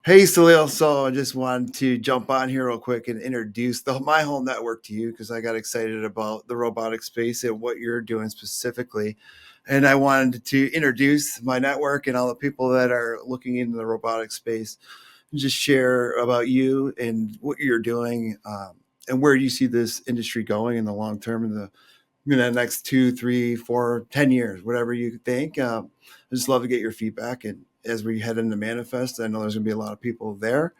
Hey, Salil. So I just wanted to jump on here real quick and introduce my whole network to you because I got excited about the robotic space and what you're doing specifically. And I wanted to introduce my network and all the people that are looking into the robotic space and just share about you and what you're doing, and where you see this industry going in the long term in the next 2, 3, 4, 10 years, whatever you think. I just love to get your feedback. And as we head into Manifest, I know there's going to be a lot of people there.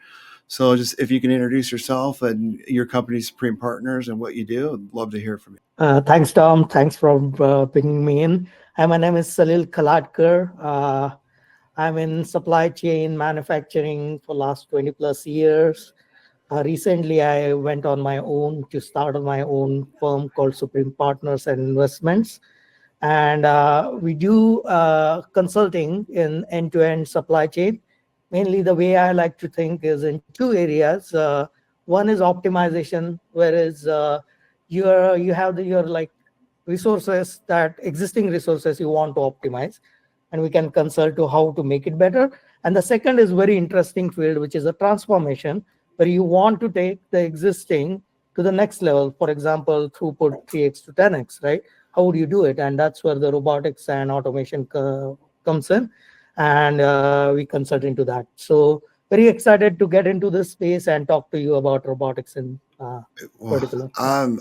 So just if you can introduce yourself and your company's Supreme Partners and what you do, I'd love to hear from you. Thanks, Tom. Thanks for bringing me in. My name is Salil Khaladkar. I'm in supply chain manufacturing for last 20 plus years. Recently, I went on my own to start my own firm called Supreme Partners and Investments. And we do consulting in end-to-end supply chain. Mainly the way I like to think is in two areas. One is optimization, whereas you have your like resources, that existing resources you want to optimize, and we can consult to how to make it better. And the second is very interesting field, which is a transformation, where you want to take the existing to the next level. For example, throughput 3x to 10x, right? How would you do it? And that's where the robotics and automation comes in, and we consult into that. So very excited to get into this space and talk to you about robotics in Well, particular. I'm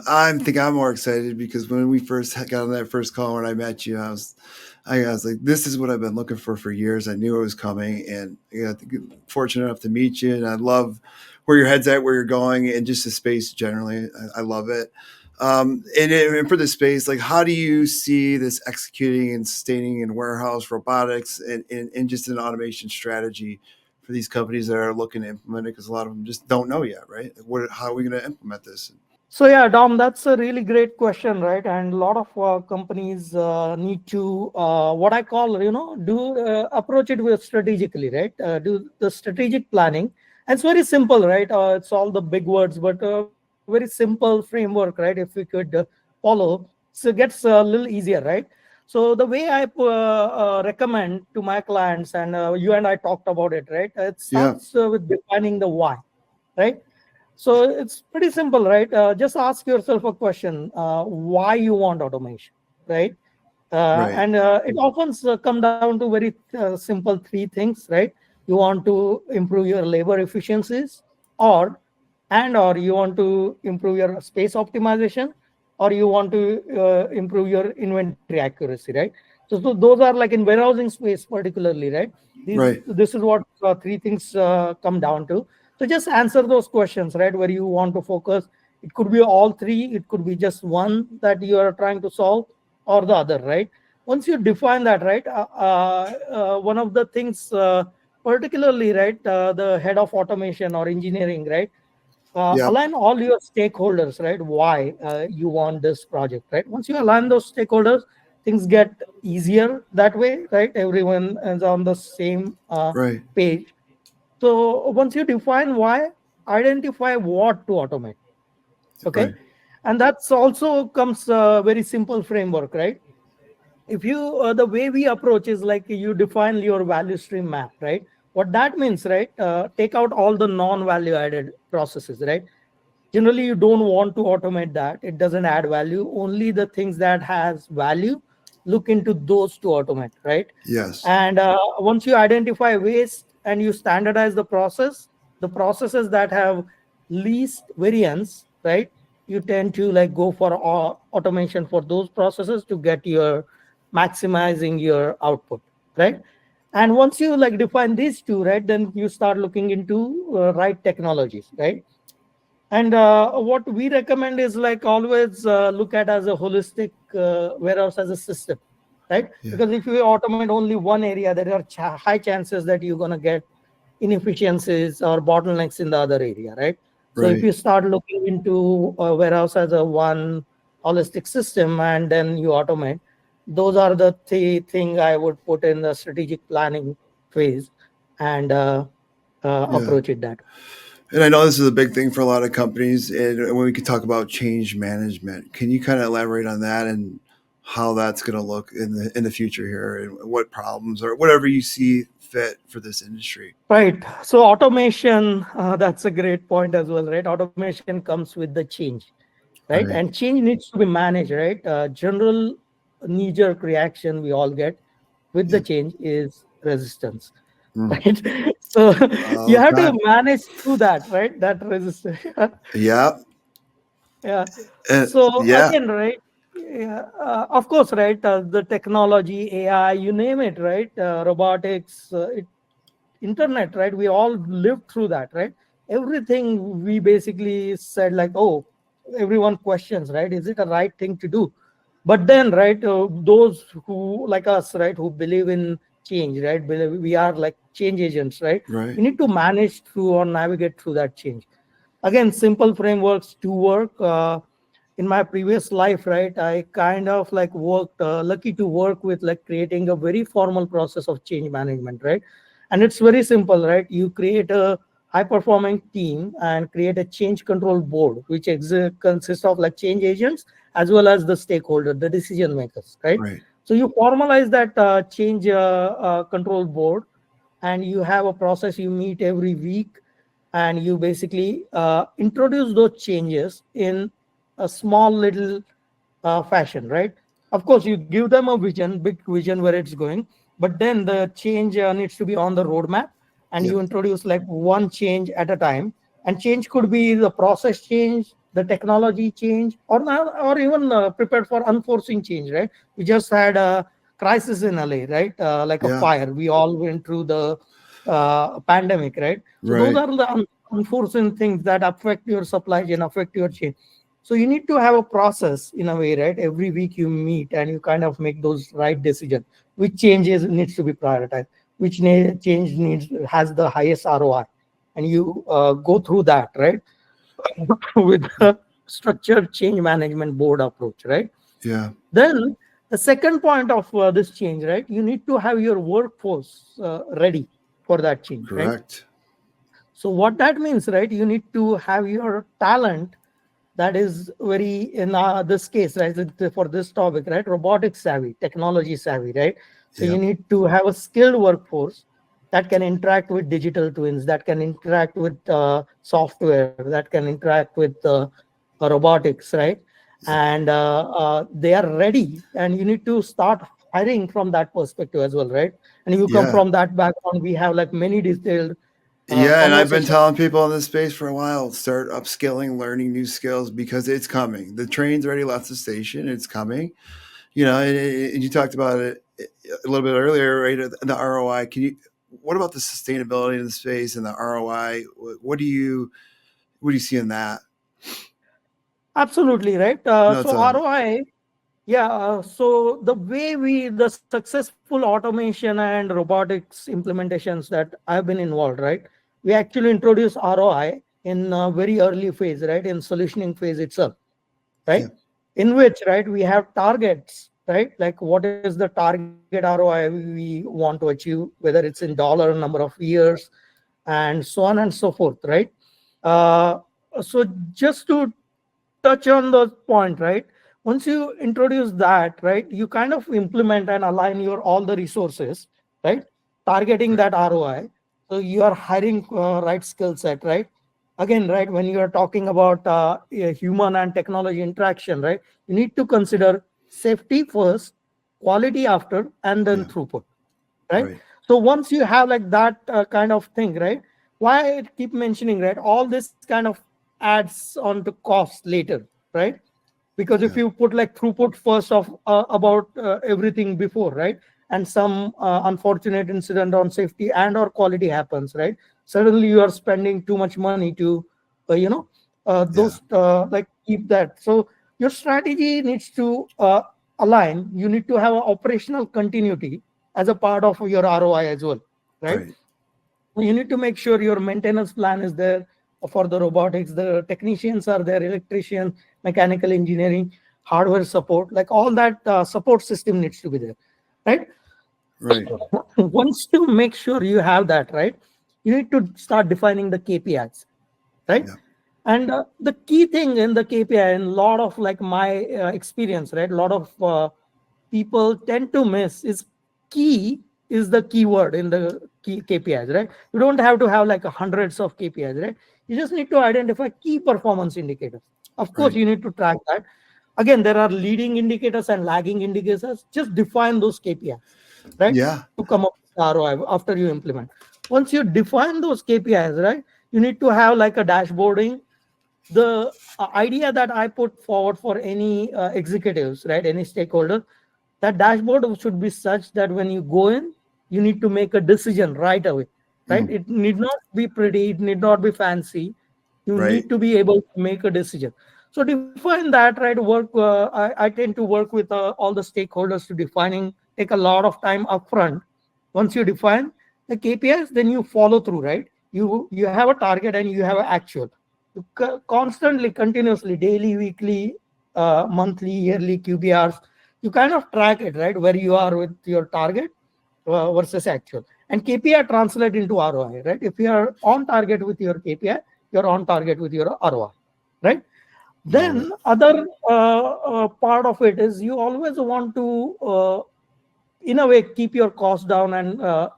more excited because when we first got on that first call when I met you, I was like, this is what I've been looking for years. I knew it was coming, and I think fortunate enough to meet you. And I love where your head's at, where you're going, and just the space generally. I love it. And for the space, like, how do you see this executing and sustaining in warehouse robotics and just an automation strategy for these companies that are looking to implement it? Because a lot of them just don't know yet, right? How are we going to implement this? So yeah, Dom, that's a really great question, right? And a lot of companies need to what I call, do approach it with strategically, right? Do the strategic planning. And it's very simple, right? It's all the big words, but very simple framework, right? If we could follow, so it gets a little easier, right? So the way I recommend to my clients, and you and I talked about it, right? It Yeah, starts with defining the why, right? So it's pretty simple, right? Just ask yourself a question: why you want automation, right? right. And it often come down to very simple three things, right? You want to improve your labor efficiencies, or or you want to improve your space optimization, or you want to improve your inventory accuracy, right? So those are like in warehousing space particularly, right? these Right. this is what three things come down to. So just answer those questions, right? Where you want to focus. It could be all three, it could be just one that you are trying to solve, or the other, right? Once you define that, right, one of the things, particularly, right, the head of automation or engineering, right, Yep. align all your stakeholders, right? Why you want this project, right? Once you align those stakeholders, things get easier that way, right? Everyone is on the same Right. page. So once you define why, identify what to automate. Okay, Right. and that's also comes very simple framework, right? If you the way we approach is like you define your value stream map, right? What that means, right? Take out all the non-value added processes, right? Generally you don't want to automate that, it doesn't add value. Only the things that has value, look into those to automate, right? Yes. And once you identify waste and you standardize the process, the processes that have least variance, right, you tend to like go for automation for those processes to get your maximizing your output, right? And once you like define these two, right, then you start looking into right technologies, right? And what we recommend is like always look at as a holistic warehouse as a system, right? Yeah. Because if you automate only one area, there are high chances that you're going to get inefficiencies or bottlenecks in the other area, right? So if Right. you start looking into a warehouse as a one holistic system and then you automate, those are the three thing I would put in the strategic planning phase, and Yeah. approach it that way. And I know this is a big thing for a lot of companies. And when we could talk about change management, can you kind of elaborate on that and how that's going to look in the future here, and what problems or whatever you see fit for this industry. Right. So automation, that's a great point as well, right? Automation comes with the change, right? And Right. change needs to be managed, right? General knee-jerk reaction we all get with the Yep. change is resistance, Mm. right? So All you the have to time. manage through that, right? That resistance. Yeah. Yeah. And So yeah. again, right? Yeah, of course, right? The technology, AI, you name it, right? Robotics, internet, right? We all lived through that, right? Everything we basically said, like, oh, everyone questions, right? Is it a right thing to do? But then, right, those who like us, right, who believe in change, right, believe we are like change agents, right? Right. We need to manage through or navigate through that change. Again, simple frameworks to work. In my previous life, right, I kind of like worked, lucky to work with like creating a very formal process of change management, right? And it's very simple, right? You create a high performing team and create a change control board which consists of like change agents as well as the stakeholder, the decision makers, right? Right. So you formalize that change control board, and you have a process. You meet every week, and you basically introduce those changes in a small little fashion, right? Of course, you give them a vision, big vision where it's going, but then the change needs to be on the roadmap, and Yep. you introduce like one change at a time. And change could be the process change, the technology change, or now, or even prepared for unforeseen change, right? We just had a crisis in LA, right? Like a Yeah. fire. We all went through the pandemic, right? So those Right. are the unforeseen things that affect your supply chain, affect your chain. So you need to have a process in a way, right? Every week you meet and you kind of make those right decisions. Which changes needs to be prioritized? Which change needs has the highest ROI? And you go through that, right? With Yep. a structured change management board approach, right? Yeah. Then the second point of this change, right? You need to have your workforce ready for that change, right? Correct. So what that means, right? You need to have your talent that is very in this case, right, for this topic, right, robotic savvy, technology savvy, right? So you Yep. need to have a skilled workforce that can interact with digital twins, that can interact with software, that can interact with robotics, right? Yep. And they are ready, and you need to start hiring from that perspective as well, right? And you come Yeah. from that background, we have like many detailed Yeah, and I've been conversations. telling people in this space for a while, start upskilling, learning new skills because it's coming. The train's already left the station. It's coming. You know, and you talked about it a little bit earlier, right? The ROI. Can you? What about the sustainability in the space and the ROI? What do you see in that? Absolutely, right. No, it's So a ROI. Yeah, so the successful automation and robotics implementations that I've been involved, right? We actually introduce ROI in a very early phase, right? In solutioning phase itself, yeah, right? In which, right, we have targets, right? Like what is the target ROI we want to achieve, whether it's in dollar, number of years, and so on and so forth, right? Uh, so just to touch on the point, right? Once you introduce that, right, you kind of implement and align your all the resources, right, targeting right, that ROI. So you are hiring right skill set, right? Again, right, when you are talking about human and technology interaction, right, you need to consider safety first, quality after, and then yeah, throughput, right? right, So once you have like that kind of thing, right, why I keep mentioning, right, all this kind of adds on to cost later, right? Because if yeah, you put like throughput first of about everything before, right, and some unfortunate incident on safety and or quality happens, right, suddenly you are spending too much money to yeah, those like keep that. So your strategy needs to align. You need to have an operational continuity as a part of your ROI as well, right? right, You need to make sure your maintenance plan is there for the robotics, the technicians are there, electrician, mechanical engineering, hardware support, like all that support system needs to be there, right? right, Once you make sure you have that, right, you need to start defining the KPIs, right? yeah, And the key thing in the KPI, and a lot of like my experience, right, a lot of people tend to miss is key is the keyword in the key KPIs, right? You don't have to have like hundreds of KPIs, right? You just need to identify key performance indicators. Of course, Right. you need to track that. Again, there are leading indicators and lagging indicators. Just define those KPIs, right? Yeah. To come up with ROI after you implement. Once you define those KPIs, right, you need to have like a dashboarding. The idea that I put forward for any executives, right, any stakeholder, that dashboard should be such that when you go in, you need to make a decision right away, right? Mm, It need not be pretty, it need not be fancy. You right. need to be able to make a decision. So define that, right? Work. I tend to work with all the stakeholders to defining. Take a lot of time upfront. Once you define the KPIs, then you follow through, right? You have a target and you have an actual. You constantly, continuously, daily, weekly, monthly, yearly QBRs. You kind of track it, right? Where you are with your target versus actual. And KPI translate into ROI, right? If you are on target with your KPI, you're on target with your ROI, right? Love it. Then other part of it is you always want to, in a way, keep your cost down and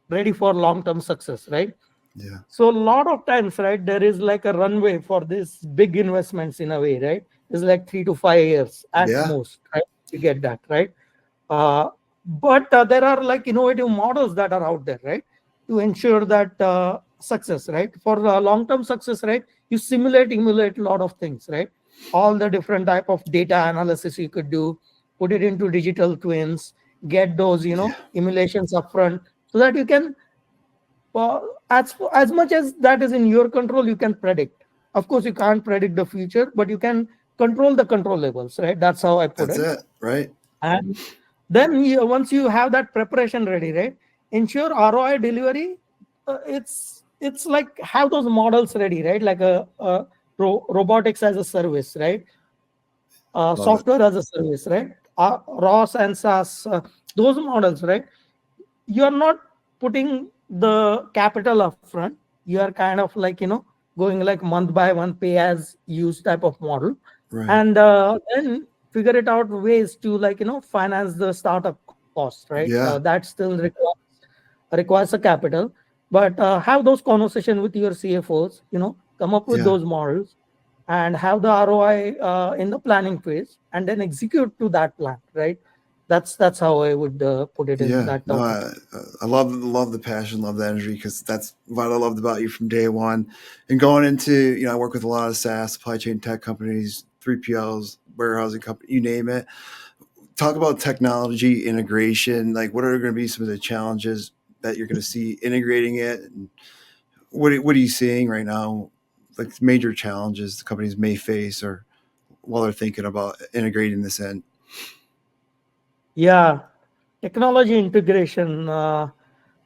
ready for long-term success, right? Yeah. So a lot of times, right, there is like a runway for these big investments in a way, right? It's like 3 to 5 years at Yeah. most, right? You get that, right? Uh, but there are like innovative models that are out there, right, to ensure that success, right? For long-term success, right? You emulate a lot of things, right? All the different type of data analysis you could do, put it into digital twins, get those, Yeah. emulations upfront, so that you can, as much as that is in your control, you can predict. Of course, you can't predict the future, but you can control the controllables, right? That's how I put That's it. it. Right. And then once you have that preparation ready, right, ensure ROI delivery. It's like have those models ready, right? Like robotics as a service, right? Love it. Software as a service, right? ROS and SaaS, those models, right? You are not putting the capital upfront. You are kind of like, going like month by month pay as use type of model, Right. and then figure it out ways to, like, finance the startup cost, right? Yeah. That still requires a capital, but have those conversation with your CFOs, come up with Yeah. those models and have the ROI in the planning phase, and then execute to that plan, right? That's how I would put it in Yeah. that No, topic. I love the passion, love the energy, because that's what I loved about you from day one. And going into, I work with a lot of SaaS, supply chain tech companies, 3PLs, warehousing company, you name it. Talk about technology integration. Like, what are going to be some of the challenges that you're going to see integrating it? And what are you seeing right now? Like major challenges the companies may face, or while they're thinking about integrating this in. Yeah, technology integration.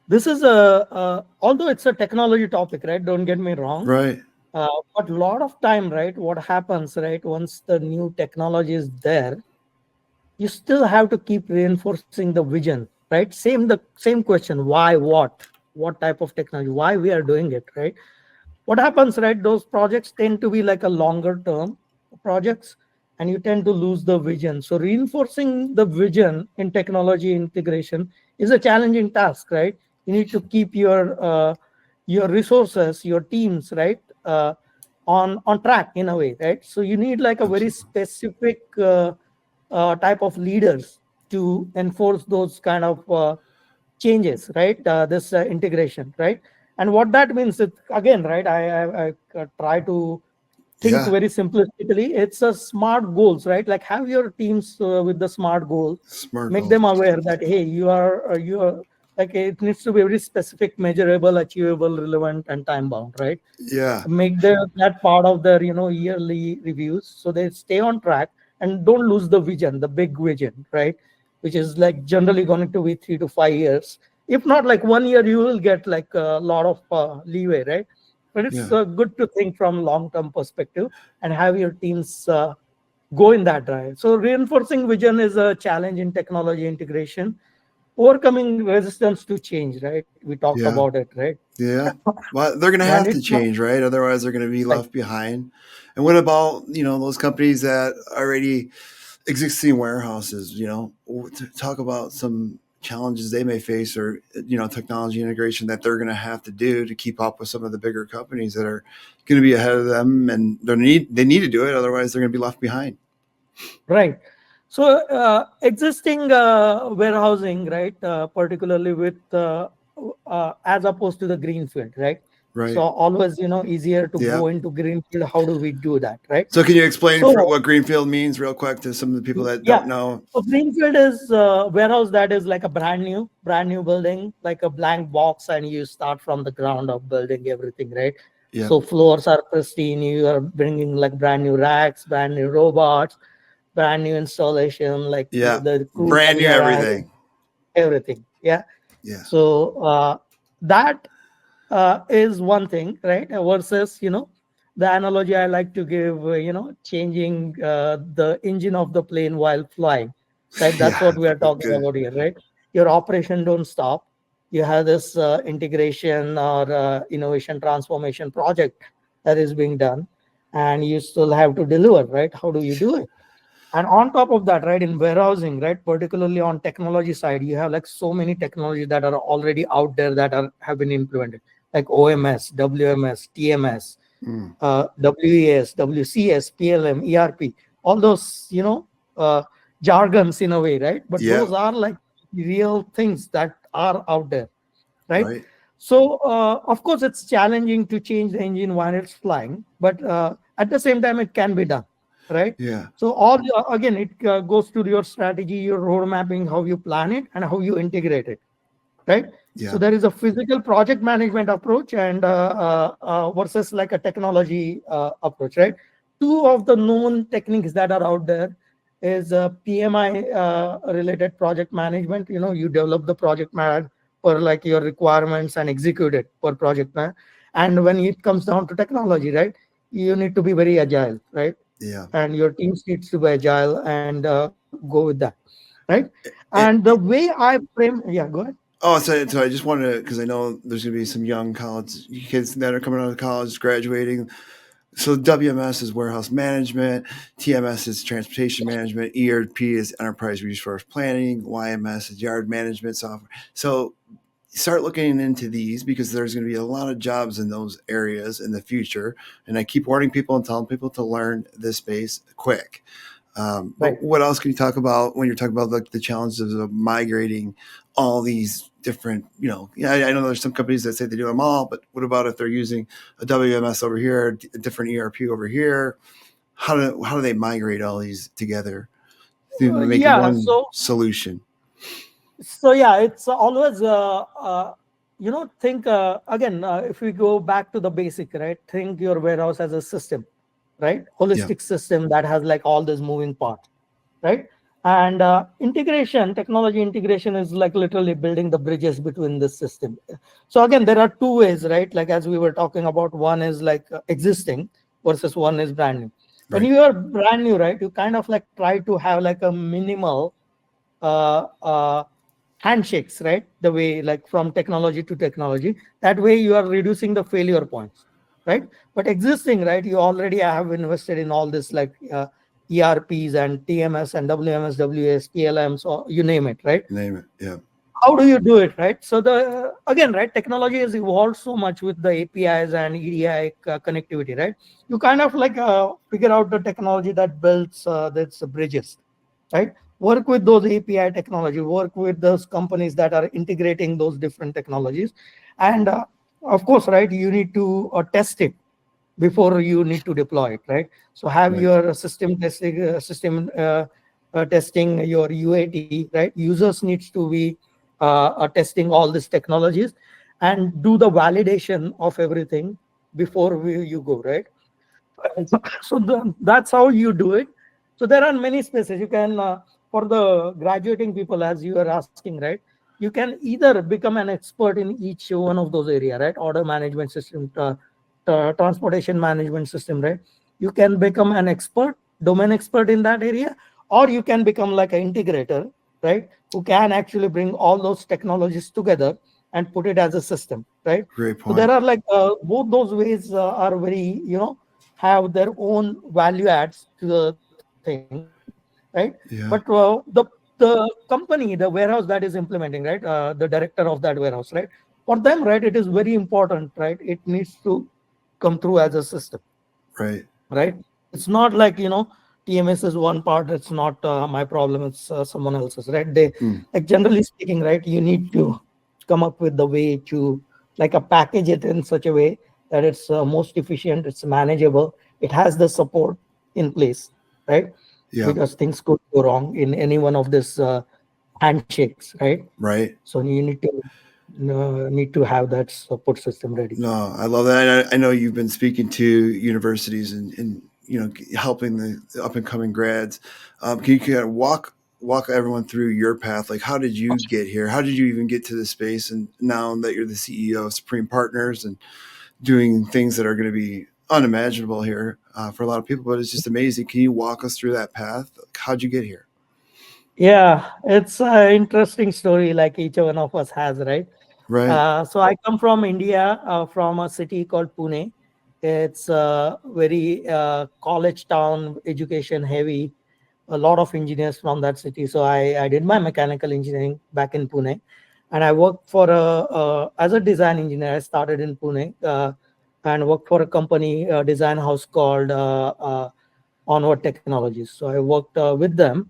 This is a although it's a technology topic, right? Don't get me wrong. Right. But a lot of time, right? What happens, right? Once the new technology is there, you still have to keep reinforcing the vision, right? Same question: why, what type of technology, why we are doing it, right? What happens, right? Those projects tend to be like a longer term projects, and you tend to lose the vision. So reinforcing the vision in technology integration is a challenging task, right? You need to keep your resources, your teams, right, on track in a way, right? So you need like a very Absolutely. specific type of leaders to enforce those kind of changes, right? This integration, right? And what that means, it again, right? I try to think Yeah. very simplistically. It's a smart goals, right? Like have your teams with the smart goals, Smart make goals. them aware that hey, you are like it needs to be very specific, measurable, achievable, relevant, and time bound, right? Yeah. Make that part of their yearly reviews, so they stay on track and don't lose the vision, the big vision, right? Which is like generally going to be 3 to 5 years. If not like 1 year, you will get like a lot of leeway, right? But it's Yeah. good to think from long term perspective and have your teams go in that drive. So reinforcing vision is a challenge in technology integration. Overcoming resistance to change, right? We talked about Yeah. it, right? Yeah. Well, they're going to And have it's to not change, right? Otherwise, they're going to be like, left behind. And what about, those companies that already existing warehouses, talk about some challenges they may face, or technology integration that they're going to have to do to keep up with some of the bigger companies that are going to be ahead of them, and they need to do it, otherwise they're going to be left behind. Right. So existing warehousing, right, particularly with as opposed to the greenfield, right? So Right. always, easier to Yeah. go into greenfield. How do we do that, right? So can you explain So what greenfield means real quick to some of the people that yeah, don't know? so greenfield is warehouse that is like a brand new building, like a blank box, and you start from the ground up building everything, right? Yeah. So floors are pristine. You are bringing like brand new racks, brand new robots, brand new installation, like Yeah. the crew that Brand new you are having, everything. everything. Yeah. Yeah. So that is one thing, right? Versus, the analogy I like to give, changing the engine of the plane while flying, right? That's Yeah. what we are talking Good. about here, right? Your operation don't stop. You have this integration or innovation transformation project that is being done, and you still have to deliver, right? How do you do it? And on top of that, right, in warehousing, right, particularly on technology side, you have like so many technologies that are already out there that are have been implemented, like OMS, WMS, TMS, Mm. WES, WCS, PLM, ERP, all those, jargons in a way, right? But Yeah. those are like real things that are out there, right? Right. So, of course, it's challenging to change the engine while it's flying, but at the same time, it can be done, right? Yeah. So, all again, it goes to your strategy, your road mapping, how you plan it, and how you integrate it, right? So, Yeah. there is a physical project management approach and versus like a technology approach, right? Two of the known techniques that are out there is PMI related project management. You develop the project for like your requirements and execute it for project man. And when it comes down to technology, right, you need to be very agile, right? Yeah. And your teams needs to be agile and go with that, right? And And the way I frame, yeah, go ahead. oh, so I just wanted to, because I know there's going to be some young college kids that are coming out of college, graduating. So WMS is warehouse management, TMS is transportation management, ERP is enterprise resource planning, YMS is yard management software. So start looking into these, because there's going to be a lot of jobs in those areas in the future. And I keep warning people and telling people to learn this space quick. Right. But what else can you talk about when you're talking about like the challenges of migrating all these different, yeah, I know there's some companies that say they do them all, but what about if they're using a WMS over here, a different ERP over here? How do they migrate all these together to make Yeah, one solution? so yeah, it's always think again, if we go back to the basic, right, think your warehouse as a system, right, Yeah, holistic system that has like all this moving parts, right? And integration, technology integration is like literally building the bridges between the system. So again, there are two ways, right? Like as we were talking about, one is like existing versus one is brand new. When right. you are brand new, right, you kind of like try to have like a minimal uh, uh, handshakes, right? The way like from technology to technology, that way you are reducing the failure points, right? But existing, right, you already have invested in all this like ERPs and TMS and WMS, WS, PLMs, or you name it, right? Name it. Yeah, How do you do it, right? So the again, right, technology has evolved so much with the APIs and EDI connectivity, right? You kind of like figure out the technology that builds that's bridges, right? Work with those API technology, work with those companies that are integrating those different technologies, and of course, right, you need to test it before you need to deploy it, right? So have right. your system testing, your UAT, right? Users needs to be testing all these technologies and do the validation of everything before you go, right? So that's how you do it. So there are many spaces you can for the graduating people, as you are asking, right? You can either become an expert in each one of those area, right? Order management system, transportation management system, right? You can become an expert, domain expert in that area, or you can become like an integrator, right, who can actually bring all those technologies together and put it as a system, right? Great So there point. are like both those ways are very, have their own value adds to the thing. right? Yeah. But the company, the warehouse that is implementing, right, the director of that warehouse, right, for them, right, it is very important, right, it needs to come through as a system, Right. right? It's not like, TMS is one part, it's not my problem, it's someone else's, right? They, Mm. like, generally speaking, right, you need to come up with the way to, like, a package it in such a way that it's most efficient, it's manageable, it has the support in place, right? Yeah. Because things could go wrong in any one of these handshakes, right? Right. So you need to have that support system ready. No, I love that. I know you've been speaking to universities and helping the up and coming grads. Can you kind of walk everyone through your path? Like, how did you get here? How did you even get to this space? And now that you're the CEO of Supreme Partners and doing things that are going to be unimaginable here for a lot of people, but it's just amazing. Can you walk us through that path? Like, how'd you get here? Yeah, it's an interesting story, like each one of us has, right? Right. So I come from India, from a city called Pune. It's a very college town, education heavy, a lot of engineers from that city. So I did my mechanical engineering back in Pune, and I worked for as a design engineer. I started in Pune and worked for a company, design house called Onward Technologies. So I worked with them,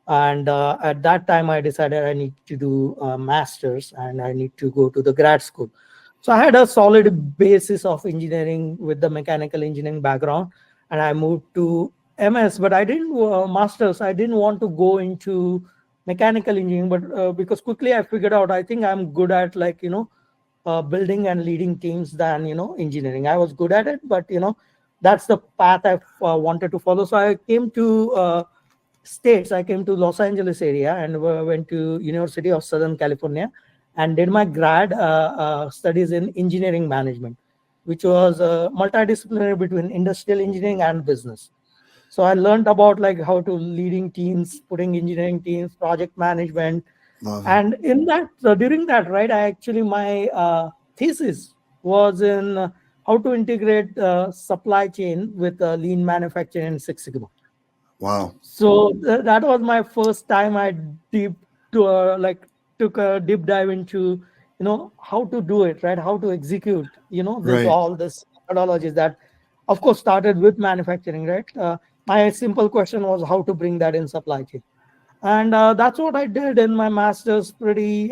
and at that time I decided I need to do a masters and I need to go to the grad school. So I had a solid basis of engineering with the mechanical engineering background, and I moved to MS, but I didn't masters. I didn't want to go into mechanical engineering, but because quickly I figured out I think I'm good at, like, building and leading teams than engineering. I was good at it, but that's the path I wanted to follow. So I came to states. I came to Los Angeles area and went to University of Southern California and did my grad studies in engineering management, which was multidisciplinary between industrial engineering and business. So I learned about, like, how to leading teams, putting engineering teams, project management, Love it. and in that during that, right, I actually, my thesis was in how to integrate supply chain with lean manufacturing and Six Sigma. Wow. So that was my first time I deep to like took a deep dive into how to do it, right, how to execute this Right. all this methodologies that of course started with manufacturing, right. My simple question was how to bring that in supply chain, and that's what I did in my master's. Pretty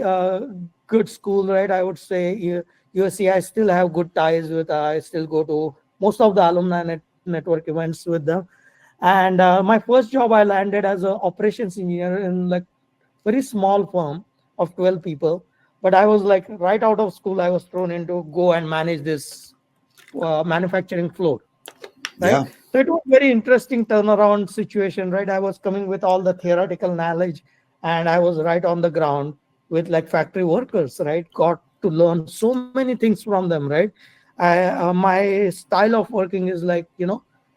good school, right, I would say. USC, I still have good ties with. I still go to most of the alumni network events with them. And my first job, I landed as an operations engineer in, like, very small firm of 12 people. But I was like, right out of school, I was thrown into go and manage this manufacturing floor, right? Yeah. So it was very interesting turnaround situation, right? I was coming with all the theoretical knowledge, and I was right on the ground with, like, factory workers, right? Got to learn so many things from them, right? My style of working is, like,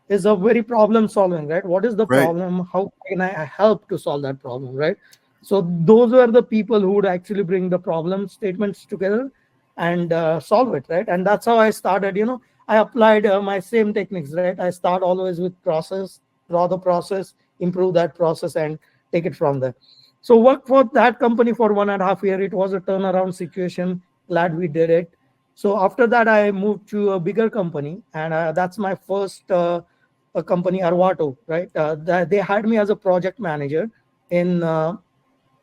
is a very problem solving, right? What is the Right. problem? How can I help to solve that problem, right? So those were the people who would actually bring the problem statements together and solve it, right? And that's how I started. I applied my same techniques, right? I start always with process, draw the process, improve that process, and take it from there. So work for that company for 1.5 year. It was a turnaround situation. Glad we did it. So after that, I moved to a bigger company, and that's my first company, Arvato, right? They hired me as a project manager in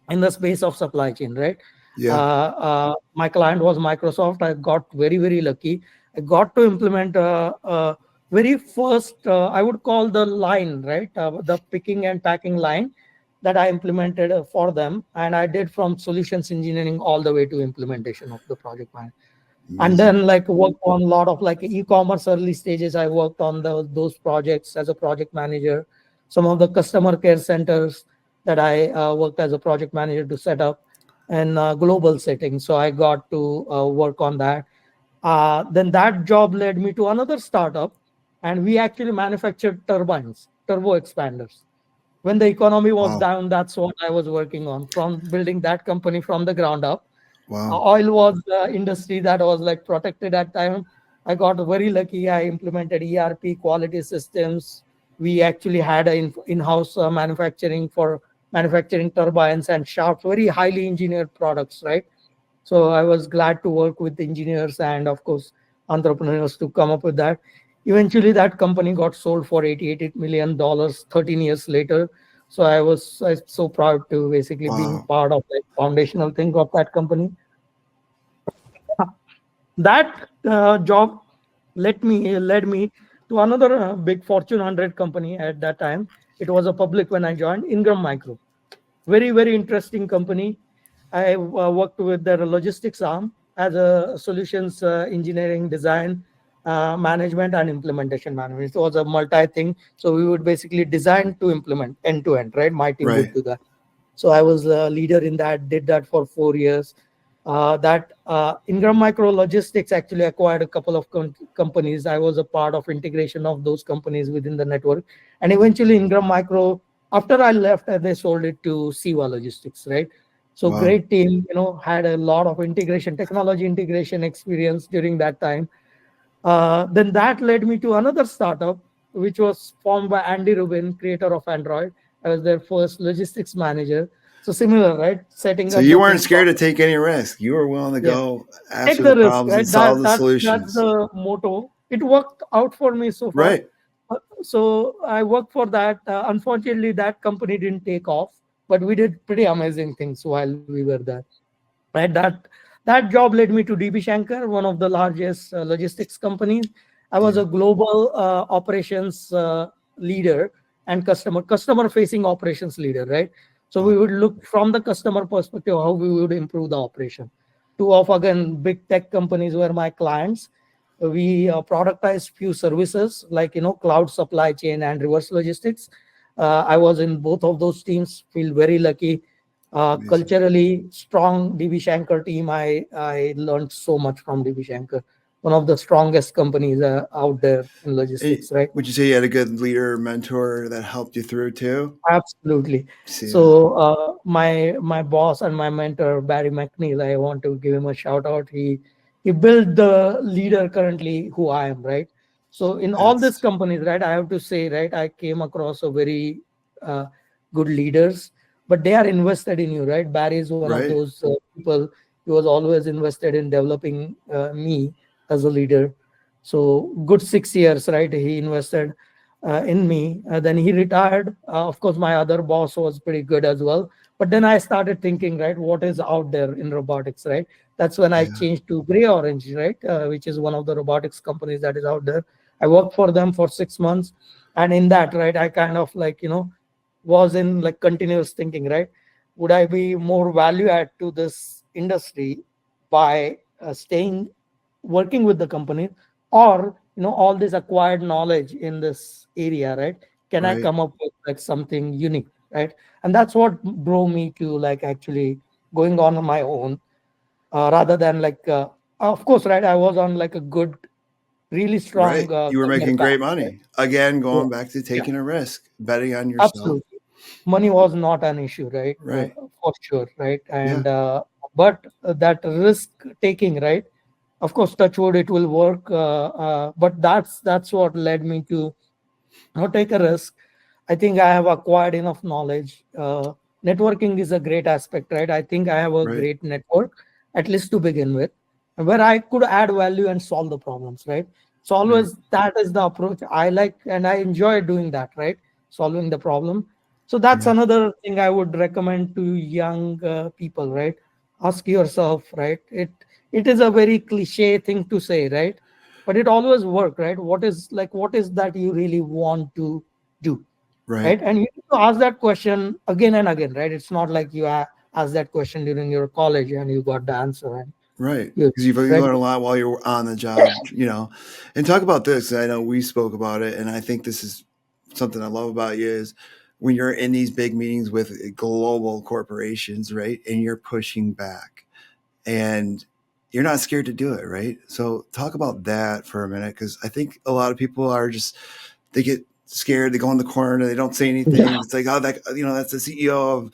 in the space of supply chain, right? Yeah. My client was Microsoft. I got very, very lucky. I got to implement very first, I would call the line, right? The picking and packing line that I implemented for them. And I did from solutions engineering all the way to implementation of the project plan. And Amazing. then, like, worked on a lot of, like, e-commerce early stages. I worked on those projects as a project manager. Some of the customer care centers that I worked as a project manager to set up in global settings. So I got to work on that. Then that job led me to another startup, and we actually manufactured turbines, turbo expanders. When the economy was Wow. down, that's what I was working on, from building that company from the ground up. Wow. Oil was the industry that was, like, protected at time. I got very lucky. I implemented ERP quality systems, We actually had an in-house manufacturing for manufacturing turbines and shafts, very highly engineered products, right? So I was glad to work with engineers and, of course, entrepreneurs to come up with that. Eventually, that company got sold for $88 million 13 years later. So I was so proud to basically being Wow. part of the foundational thing of that company. That job led me to another big Fortune 100 company at that time. It was a public when I joined, Ingram Micro. Very, very interesting company. I worked with their logistics arm as a solutions engineering design, management and implementation management. It was a multi thing. So we would basically design to implement end to end, right? My team would Right. do that. So I was a leader in that, did that for 4 years. That Ingram Micro Logistics actually acquired a couple of companies. I was a part of integration of those companies within the network. And eventually Ingram Micro, after I left, they sold it to Siva Logistics, right? So Wow. great team, had a lot of integration, technology integration experience during that time. Then that led me to another startup, which was formed by Andy Rubin, creator of Android. I was their first logistics manager. So similar, right? Setting So up you the weren't things. scared to take any risk. You were willing to Yeah, go take after the the risk, problems and right? solve the That's solutions. the motto. It worked out for me so far. Right. So I worked for that. Unfortunately, that company didn't take off, but we did pretty amazing things while we were there. Right, that job led me to DB Shankar, one of the largest logistics companies. I was Yeah. a global operations leader and customer facing operations leader, right? So Wow. we would look from the customer perspective how we would improve the operation. Two of again big tech companies were my clients. We productized few services like cloud supply chain and reverse logistics. I was in both of those teams. Feel very lucky. Amazing. Culturally strong DB Shankar team. I learned so much from DB Shankar, one of the strongest companies out there in Hey, logistics, right? would you say you had a good leader, mentor that helped you through too? Absolutely. See that? So my boss and my mentor Barry McNeil, I want to give him a shout out. He built the leader currently who I am, right? So in all these That's companies, right, I have to say, right, I came across a very uh, good leaders, but they are invested in you, right? Barry is one of right. those people. He was always invested in developing me as a leader. So good 6 years, right? He invested in me. Then he retired. Of course, my other boss was pretty good as well. But then I started thinking, right, what is out there in robotics, right? That's when I Yeah. changed to Gray Orange, right, which is one of the robotics companies that is out there. I worked for them for 6 months, and in that, right, I kind of like was in like continuous thinking, right? Would I be more value add to this industry by staying working with the company, or all this acquired knowledge in this area, right? Can I Right. come up with like something unique, right? And that's what drove me to like actually going on my own, rather than like of course, right, I was on like a good, really Right. strong You were career making path, great right? money. Again, Yeah, going back to yeah, taking a risk, betting on yourself. absolutely. Money was not an issue, right? Right. For sure, right? Yeah. And but that risk taking, right? Of course, touch wood, it will work. But that's what led me to not take a risk. I think I have acquired enough knowledge. Networking is a great aspect, right? I think I have a Right. great network, at least to begin with, where I could add value and solve the problems, right? So Right. always that is the approach I like, and I enjoy doing that, right? Solving the problem. So that's Yeah. another thing I would recommend to young people, right? Ask yourself, right? It is a very cliche thing to say, right? But it always work, right? What is that you really want to do, Right. right? And you need to ask that question again and again, right? It's not like you asked that question during your college and you got the answer and Right. you Because you right. learn a lot while you're on the job. And talk about this. I know we spoke about it, and I think this is something I love about you is when you're in these big meetings with global corporations, right? And you're pushing back and you're not scared to do it, right? So talk about that for a minute because I think a lot of people are just they get scared, they go in the corner, they don't say Yeah, anything. It's like, oh, that's the CEO of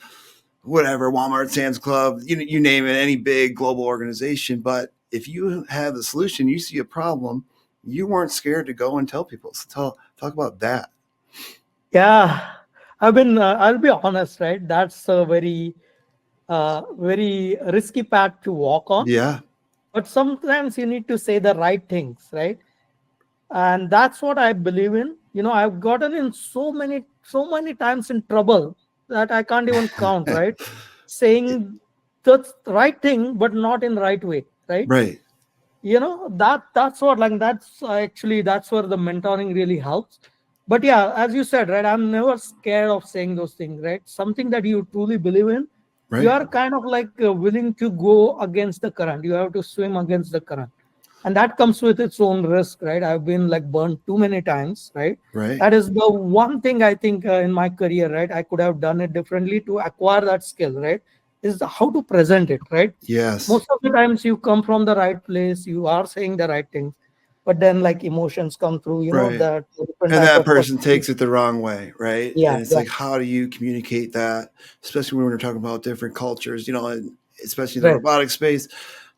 whatever, Walmart, Sam's Club, you name it, any big global organization. But if you have the solution, you see a problem, you weren't scared to go and tell people. So talk about that. Yeah, I've been. I'll be honest, right? That's a very risky path to walk on. Yeah. But sometimes you need to say the right things, right? And that's what I believe in. I've gotten in so many times in trouble that I can't even count, right? Saying the right thing, but not in right way, right? Right. That's what, like, that's where the mentoring really helps. But yeah, as you said, right, I'm never scared of saying those things, right? Something that you truly believe in, you Right. are kind of like willing to go against the current. You have to swim against the current, and that comes with its own risk, right? I've been like burned too many times, right? Right. That is the one thing I think in my career, right, I could have done it differently to acquire that skill, right? Is how to present it, right? Yes. Most of the times you come from the right place, you are saying the right things, but then like emotions come through, Right. that different And type that of person personality. takes it the wrong way, right? Yeah, And it's yeah, like, how do you communicate that, especially when we're talking about different cultures, and especially in the right, robotic space?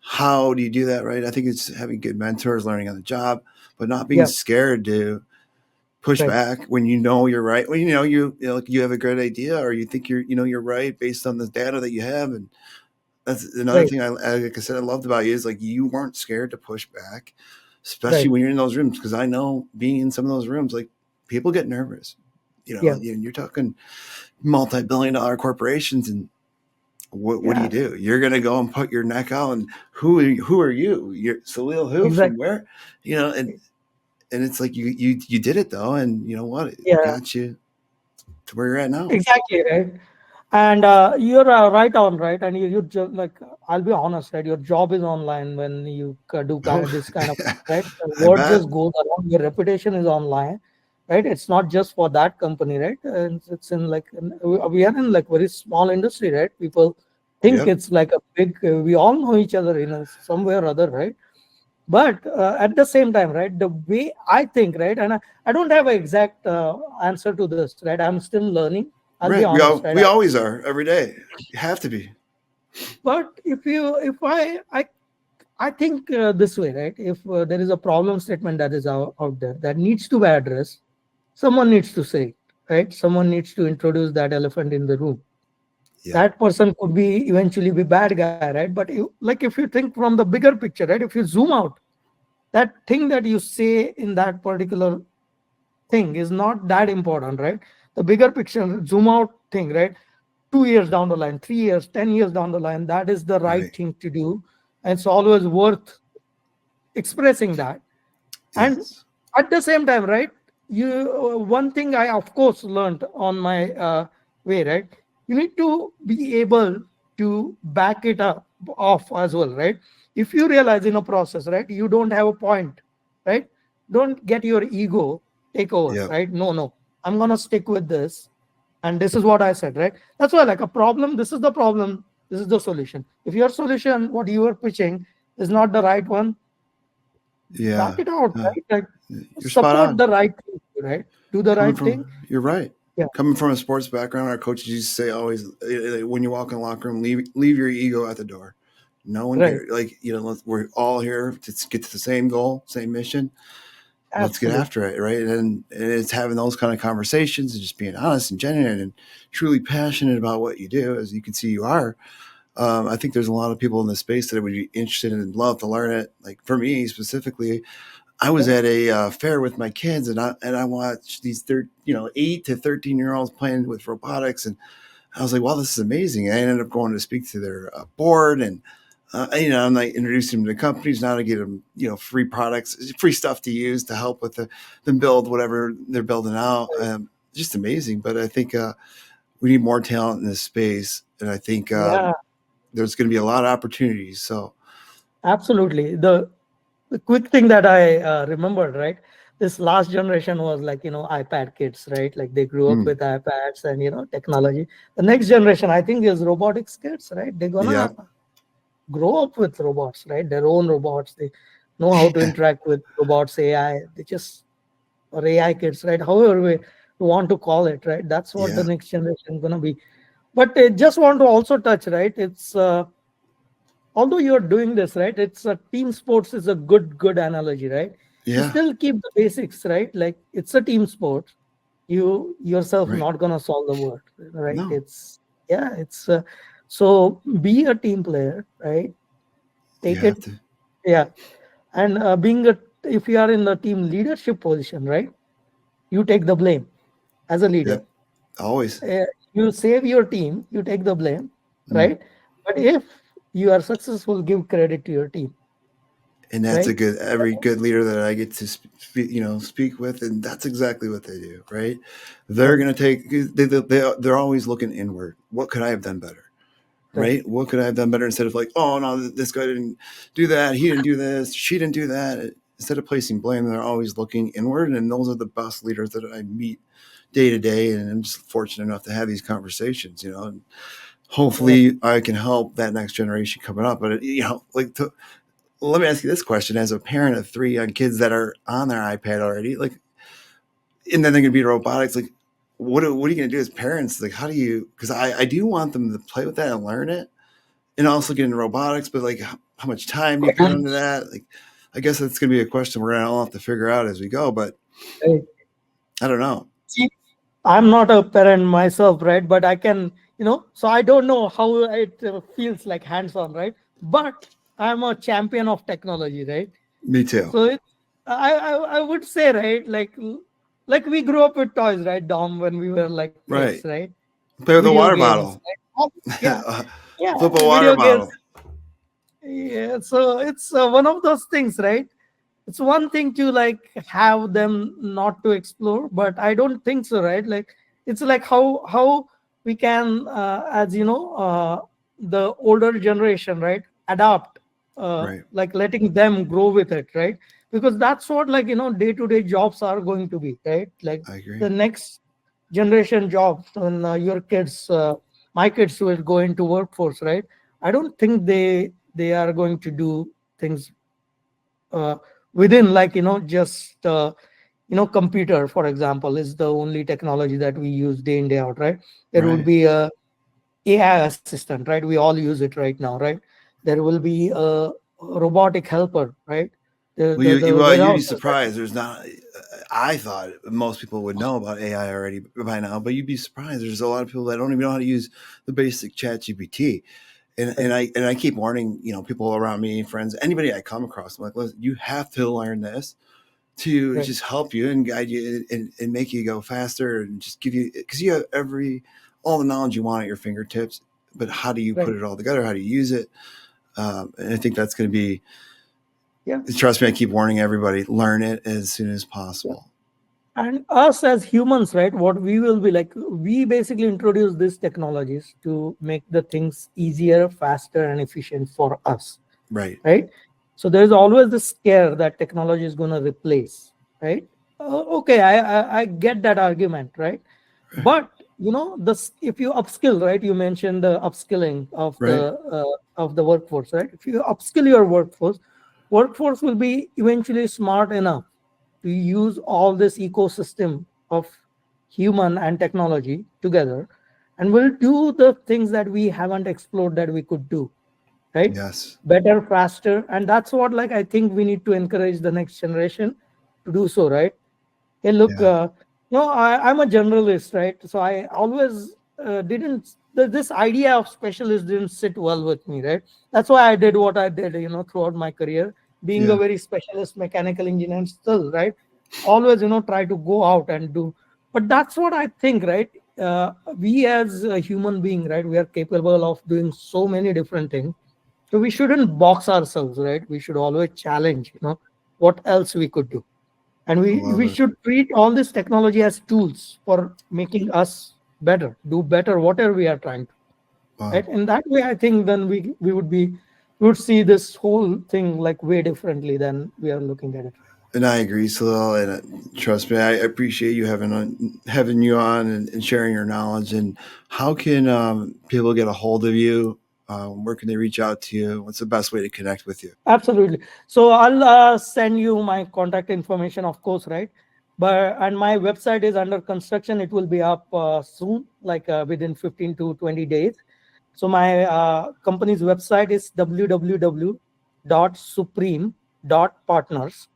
How do you do that, right? I think it's having good mentors, learning on the job, but not being yeah, scared to push right, back when you know you're right. When like you have a great idea, or you think you're right based on the data that you have. And that's another right, thing like I said, I loved about you is like you weren't scared to push back, especially right, when you're in those rooms. Because I know being in some of those rooms, like people get nervous. yeah, You're talking multi-billion-dollar corporations, and what do you yeah, do? You're gonna go and put your neck out, and who are you? You're Salil, who from exactly, where? And it's like you did it though, and you know what? It yeah, got you to where you're at now. exactly, right. And you're right on, right? And you just like, I'll be honest, right? Your job is online when you do Oh, this kind of, right? The I word bet. just goes around. Your reputation is online, right? It's not just for that company, right? And it's in like we are in like very small industry, right? People think Yep. it's like a big. We all know each other in some way or other, right? But at the same time, right? The way I think, right? And I don't have an exact answer to this, right? I'm still learning. I'll be Right. honest, right? We always are every day. You have to be. But if I think this way, right? If there is a problem statement that is out there that needs to be addressed, someone needs to say it, right? Someone needs to introduce that elephant in the room. Yep. That person could be eventually be bad guy, right? But if you think from the bigger picture, right? If you zoom out, that thing that you say in that particular thing is not that important, right? The bigger picture, zoom out thing, right? 2 years down the line, 3 years, 10 years down the line, that is the right Right. thing to do. And it's always worth expressing that. And Yes. at the same time, right? One thing I of course learned on my way, right? You need to be able to back it up off as well, right? If you realize in a process, right, you don't have a point, right? Don't get your ego take over, Yep. right? No, no, I'm gonna stick with this, and this is what I said, right? That's why, like, a problem, this is the problem, this is the solution. If your solution, what you are pitching, is not the right one, back Yeah. it out, Uh, right? Like, you're spot support on. the right thing, right? Do the Coming right from, thing. you're right. Yeah, Coming from a sports background, our coaches used to say always, when you walk in the locker room, leave your ego at the door. No one right. cares. Like, we're all here to get to the same goal, same mission. Let's get Absolutely. after it, right? And it's having those kind of conversations and just being honest and genuine and truly passionate about what you do, as you can see you are. I think there's a lot of people in the space that would be interested and love to learn it. Like for me specifically, I was Yeah, at a fair with my kids, and I watched these 8 to 13-year-olds playing with robotics, and I was like, "Wow, this is amazing!" I ended up going to speak to their board, and I'm like introducing them to companies now to get them, free products, free stuff to use to help with them build whatever they're building out. Just amazing. But I think we need more talent in this space, and I think yeah, there's going to be a lot of opportunities. So, absolutely. The quick thing that I remembered, right? This last generation was like, iPad kids, right? Like they grew up mm, with iPads and, technology. The next generation, I think, is robotics kids, right? They're yeah, gonna grow up with robots, right? Their own robots. They know how to interact with robots, AI. They just, or AI kids, right? However we want to call it, right? That's what the yeah, next generation gonna be. But I just want to also touch, right? It's although you're doing this, right? It's a team sports is a good analogy, right? You yeah, still keep the basics, right? Like it's a team sport. you yourself Right. not gonna solve the world, right? No, It's yeah, it's so be a team player, right? you Take have it, to. yeah. And being a, if you are in the team leadership position, right, you take the blame as a leader. Yep. Always. uh, you save your team, you take the blame, Mm. right? But if you are successful, give credit to your team, And that's a right? good, every good leader that I get to speak with, and that's exactly what they do, right? They're Right, going to take, they're always looking inward. What could I have done better? right, Right? What could I have done better, instead of like, oh no, this guy didn't do that, he didn't do this, she didn't do that. Instead of placing blame, they're always looking inward, and those are the best leaders that I meet day to day. And I'm just fortunate enough to have these conversations, and right. hopefully I can help that next generation coming up. But like, let me ask you this question: as a parent of three young kids that are on their iPad already, like, and then they're going to be robotics, like, what are you going to do as parents? Like, how do you? Because I do want them to play with that and learn it, and also get into robotics. But like, how much time do you put into that? Like, I guess that's going to be a question we're going to all have to figure out as we go. But Right. I don't know. See, I'm not a parent myself, right? But I can, so I don't know how it feels like hands on, right? But I'm a champion of technology, right? Me too. So I would say, right, like we grew up with toys, right, Dom, when we were like kids, Right. right? Play with a Video water games, bottle. right? Yeah, yeah, Flip a water video games. bottle. Yeah, so it's one of those things, right? It's one thing to like have them not to explore, but I don't think so, right? Like it's like how we can, as the older generation, right, adapt, Right. like letting them grow with it, right? Because that's what, like, day to day jobs are going to be, right? Like I agree. the next generation jobs when your kids, my kids will go into workforce, right? I don't think they are going to do things uh, within, like, just computer, for example, is the only technology that we use day in day out, right? There would Right. be a AI assistant, right? We all use it right now, right? There will be a robotic helper, right? the Well, the, the you'd be warehouses that, surprised. There's not. I thought most people would know about AI already by now, but you'd be surprised. There's a lot of people that don't even know how to use the basic Chat GPT. And right, I keep warning, people around me, friends, anybody I come across. I'm like, listen, you have to learn this to right, just help you and guide you, and make you go faster, and just give you, because you have all the knowledge you want at your fingertips. But how do you put right, it all together? How do you use it? And I think that's going to be, yeah, trust me, I keep warning everybody, learn it as soon as yeah. possible. And us as humans, right, what we will be like, we basically introduce these technologies to make the things easier, faster, and efficient for us, Right. right? So there's always this scare that technology is going to replace, right? Okay, I get that argument, right? But this, if you upskill, right, you mentioned the upskilling Right. of the workforce, right? If you upskill your workforce will be eventually smart enough to use all this ecosystem of human and technology together, and will do the things that we haven't explored that we could do, right? Yes. Better, faster. And that's what, like, I think we need to encourage the next generation to do so, right? Hey, look, Yeah. no, I'm a generalist, right? So I always didn't, this idea of specialist didn't sit well with me, right? That's why I did what I did, throughout my career, being a Yeah. very specialist mechanical engineer still, right? Always, try to go out and do. But that's what I think, right? We as a human being, right, we are capable of doing so many different things. So we shouldn't box ourselves, right? We should always challenge, what else we could do. And I we love it. should treat all this technology as tools for making us better, do better, whatever we are trying to. Wow. Right? In that way, I think then we would see this whole thing like way differently than we are looking at it. And I agree, Salil. And trust me, I appreciate you having you on, and sharing your knowledge. And how can people get a hold of you? Where can they reach out to you? What's the best way to connect with you? Absolutely. So I'll send you my contact information, of course, right? But and my website is under construction. It will be up soon, like within 15 to 20 days. So my company's website is www.supreme.partners.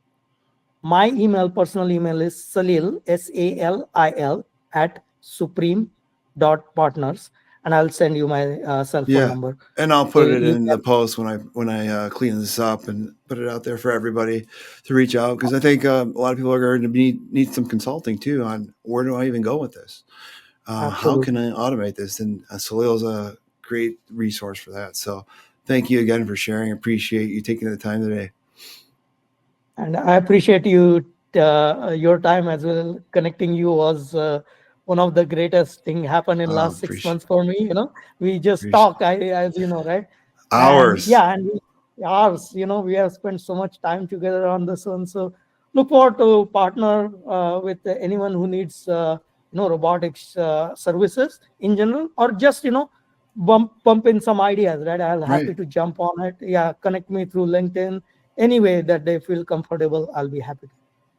My personal email is Salil, Salil, at supreme.partners. And I'll send you my cell phone Yeah, number. and I'll put You, it you in the can, post when I clean this up and put it out there for everybody to reach out, because I think a lot of people are going to need some consulting too on where do I even go with this. How can absolutely. I automate this? And Salil's a great resource for that. So thank you again for sharing. Appreciate you taking the time today. And I appreciate you, your time as well. Connecting you was one of the greatest thing happened in last six Appreciate, months for me. We just appreciate talk, as you know, right? And hours. yeah, and hours. We have spent so much time together on this one. So look forward to partner with anyone who needs, robotics services in general, or just bump in some ideas, right? I'll Right. happy to jump on it. Yeah, connect me through LinkedIn any way that they feel comfortable. I'll be happy to.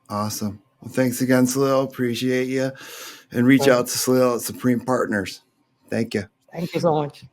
Awesome. Well, thanks again, Salil. Appreciate you. And reach So out to Salil at Supreme Partners. Thank you. thank you so much.